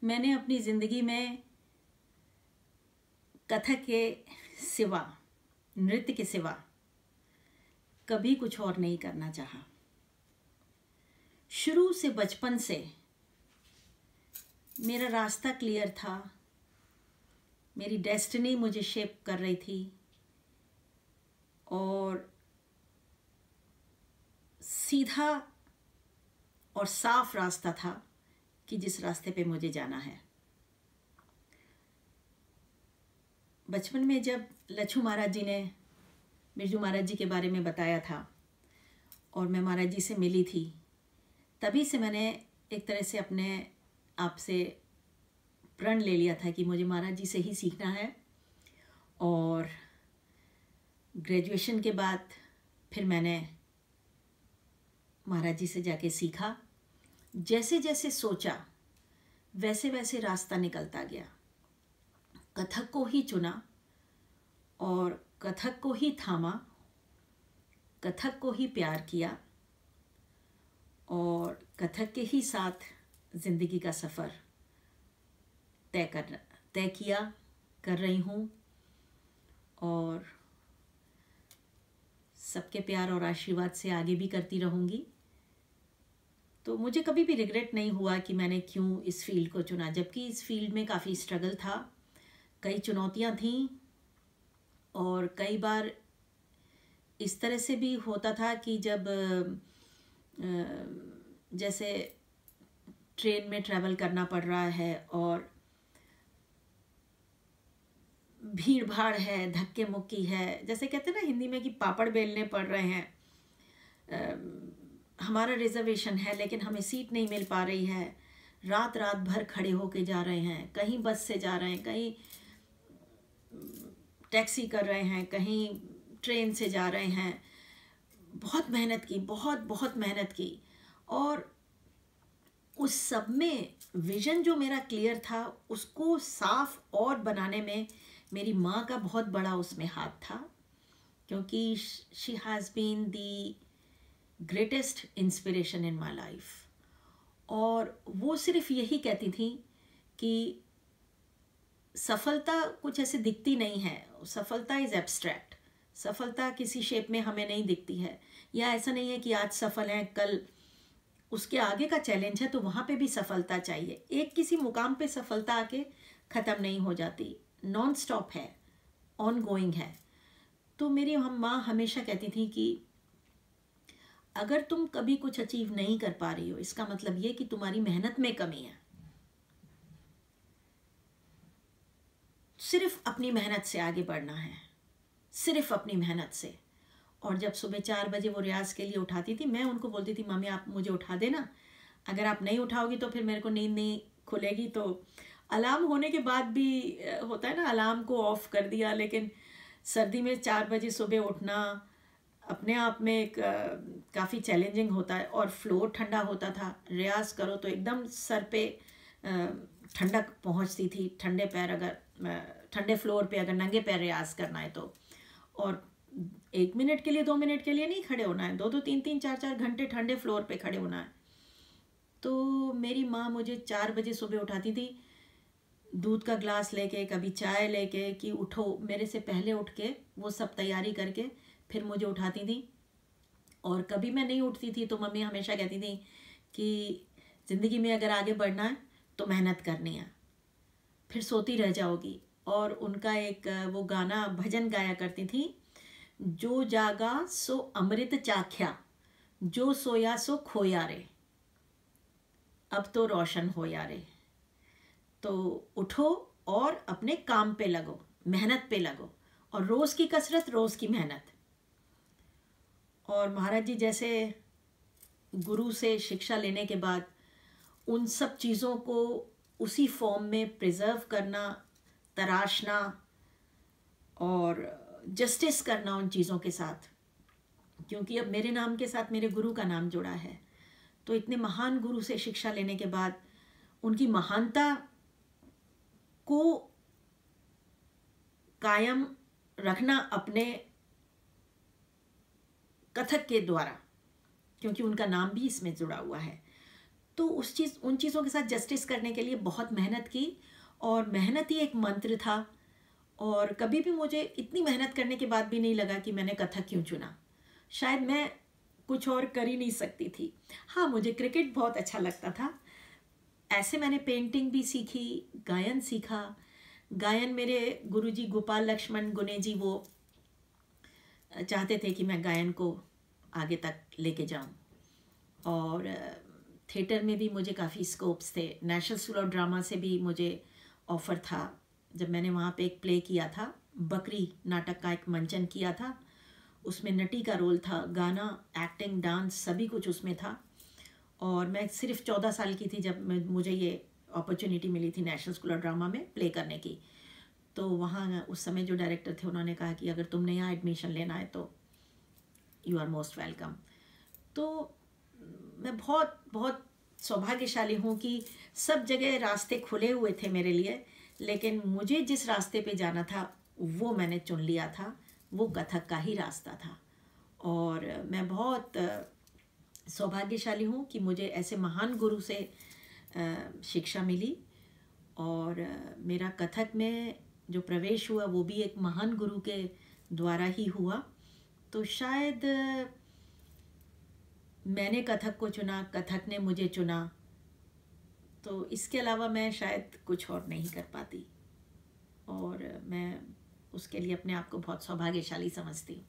मैंने अपनी ज़िंदगी में कथक के सिवा, नृत्य के सिवा कभी कुछ और नहीं करना चाहा। शुरू से, बचपन से मेरा रास्ता क्लियर था। मेरी डेस्टिनी मुझे शेप कर रही थी और सीधा और साफ रास्ता था कि जिस रास्ते पे मुझे जाना है। बचपन में जब लच्छू महाराज जी ने बिरजू महाराज जी के बारे में बताया था और मैं महाराज जी से मिली थी, तभी से मैंने एक तरह से अपने आप से प्रण ले लिया था कि मुझे महाराज जी से ही सीखना है। और ग्रेजुएशन के बाद फिर मैंने महाराज जी से जाके सीखा। जैसे जैसे सोचा वैसे वैसे रास्ता निकलता गया। कथक को ही चुना और कथक को ही थामा, कथक को ही प्यार किया और कथक के ही साथ ज़िंदगी का सफ़र तय किया, कर रही हूँ। और सबके प्यार और आशीर्वाद से आगे भी करती रहूँगी। तो मुझे कभी भी रिग्रेट नहीं हुआ कि मैंने क्यों इस फील्ड को चुना, जबकि इस फील्ड में काफ़ी स्ट्रगल था, कई चुनौतियाँ थीं और कई बार इस तरह से भी होता था कि जब जैसे ट्रेन में ट्रैवल करना पड़ रहा है और भीड़ भाड़ है, धक्के मुक्की है, जैसे कहते हैं ना हिंदी में कि पापड़ बेलने पड़ रहे हैं। हमारा रिजर्वेशन है लेकिन हमें सीट नहीं मिल पा रही है। रात रात भर खड़े होके जा रहे हैं, कहीं बस से जा रहे हैं, कहीं टैक्सी कर रहे हैं, कहीं ट्रेन से जा रहे हैं। बहुत मेहनत की, बहुत मेहनत की। और उस सब में विज़न जो मेरा क्लियर था उसको साफ और बनाने में मेरी माँ का बहुत बड़ा उसमें हाथ था, क्योंकि she has been the greatest inspiration in my life. और वो सिर्फ यही कहती थी कि सफलता कुछ ऐसे दिखती नहीं है, सफलता इज़ एब्स्ट्रैक्ट। सफलता किसी शेप में हमें नहीं दिखती है, या ऐसा नहीं है कि आज सफल हैं कल उसके आगे का चैलेंज है तो वहाँ पे भी सफलता चाहिए। एक किसी मुकाम पे सफलता आके ख़त्म नहीं हो जाती, नॉन स्टॉप है, ऑन गोइंग है। तो मेरी माँ हमेशा कहती थी कि अगर तुम कभी कुछ अचीव नहीं कर पा रही हो, इसका मतलब ये कि तुम्हारी मेहनत में कमी है। सिर्फ अपनी मेहनत से आगे बढ़ना है, सिर्फ अपनी मेहनत से। और जब सुबह 4 बजे वो रियाज के लिए उठाती थी, मैं उनको बोलती थी मम्मी आप मुझे उठा देना, अगर आप नहीं उठाओगी तो फिर मेरे को नींद नहीं खुलेगी। तो अलार्म होने के बाद भी होता है ना, अलार्म को ऑफ कर दिया, लेकिन सर्दी में 4 बजे सुबह उठना अपने आप में एक काफ़ी चैलेंजिंग होता है। और फ्लोर ठंडा होता था, रियाज करो तो एकदम सर पे ठंडक पहुंचती थी। ठंडे पैर अगर ठंडे फ्लोर पे अगर नंगे पैर रियाज करना है तो, और 1 मिनट के लिए 2 मिनट के लिए नहीं खड़े होना है, 2-2 3-3 4-4 घंटे ठंडे फ्लोर पे खड़े होना है। तो मेरी माँ मुझे 4 बजे सुबह उठाती थी, दूध का ग्लास लेके, कभी चाय लेके, कि उठो। मेरे से पहले उठ के वो सब तैयारी करके फिर मुझे उठाती थी। और कभी मैं नहीं उठती थी तो मम्मी हमेशा कहती थी कि ज़िंदगी में अगर आगे बढ़ना है तो मेहनत करनी है, फिर सोती रह जाओगी। और उनका एक वो गाना भजन गाया करती थी, जो जागा सो अमृत चाख्या, जो सोया सो खोया रे, अब तो रोशन हो या रे। तो उठो और अपने काम पे लगो, मेहनत पे लगो, और रोज़ की कसरत, रोज़ की मेहनत। और महाराज जी जैसे गुरु से शिक्षा लेने के बाद उन सब चीज़ों को उसी फॉर्म में प्रिजर्व करना, तराशना और जस्टिस करना उन चीज़ों के साथ, क्योंकि अब मेरे नाम के साथ मेरे गुरु का नाम जुड़ा है। तो इतने महान गुरु से शिक्षा लेने के बाद उनकी महानता को कायम रखना अपने कथक के द्वारा, क्योंकि उनका नाम भी इसमें जुड़ा हुआ है, तो उन चीज़ों के साथ जस्टिस करने के लिए बहुत मेहनत की, और मेहनत ही एक मंत्र था। और कभी भी मुझे इतनी मेहनत करने के बाद भी नहीं लगा कि मैंने कथक क्यों चुना। शायद मैं कुछ और कर ही नहीं सकती थी। हाँ, मुझे क्रिकेट बहुत अच्छा लगता था। ऐसे मैंने पेंटिंग भी सीखी, गायन सीखा। गायन मेरे गुरुजी गोपाल लक्ष्मण गुने जी वो चाहते थे कि मैं गायन को आगे तक लेके जाऊं। और थिएटर में भी मुझे काफ़ी स्कोप्स थे। नेशनल स्कूल ऑफ ड्रामा से भी मुझे ऑफ़र था। जब मैंने वहाँ पे एक प्ले किया था, बकरी नाटक का एक मंचन किया था, उसमें नटी का रोल था, गाना, एक्टिंग, डांस सभी कुछ उसमें था। और मैं सिर्फ 14 साल की थी जब मुझे ये अपॉर्चुनिटी मिली थी नेशनल स्कूल ऑफ ड्रामा में प्ले करने की। तो वहाँ उस समय जो डायरेक्टर थे उन्होंने कहा कि अगर तुमने यहाँ एडमिशन लेना है तो यू आर मोस्ट वेलकम। तो मैं बहुत बहुत सौभाग्यशाली हूँ कि सब जगह रास्ते खुले हुए थे मेरे लिए, लेकिन मुझे जिस रास्ते पे जाना था वो मैंने चुन लिया था, वो कथक का ही रास्ता था। और मैं बहुत सौभाग्यशाली हूँ कि मुझे ऐसे महान गुरु से शिक्षा मिली। और मेरा कथक में जो प्रवेश हुआ वो भी एक महान गुरु के द्वारा ही हुआ। तो शायद मैंने कथक को चुना, कथक ने मुझे चुना, तो इसके अलावा मैं शायद कुछ और नहीं कर पाती। और मैं उसके लिए अपने आप को बहुत सौभाग्यशाली समझती हूँ।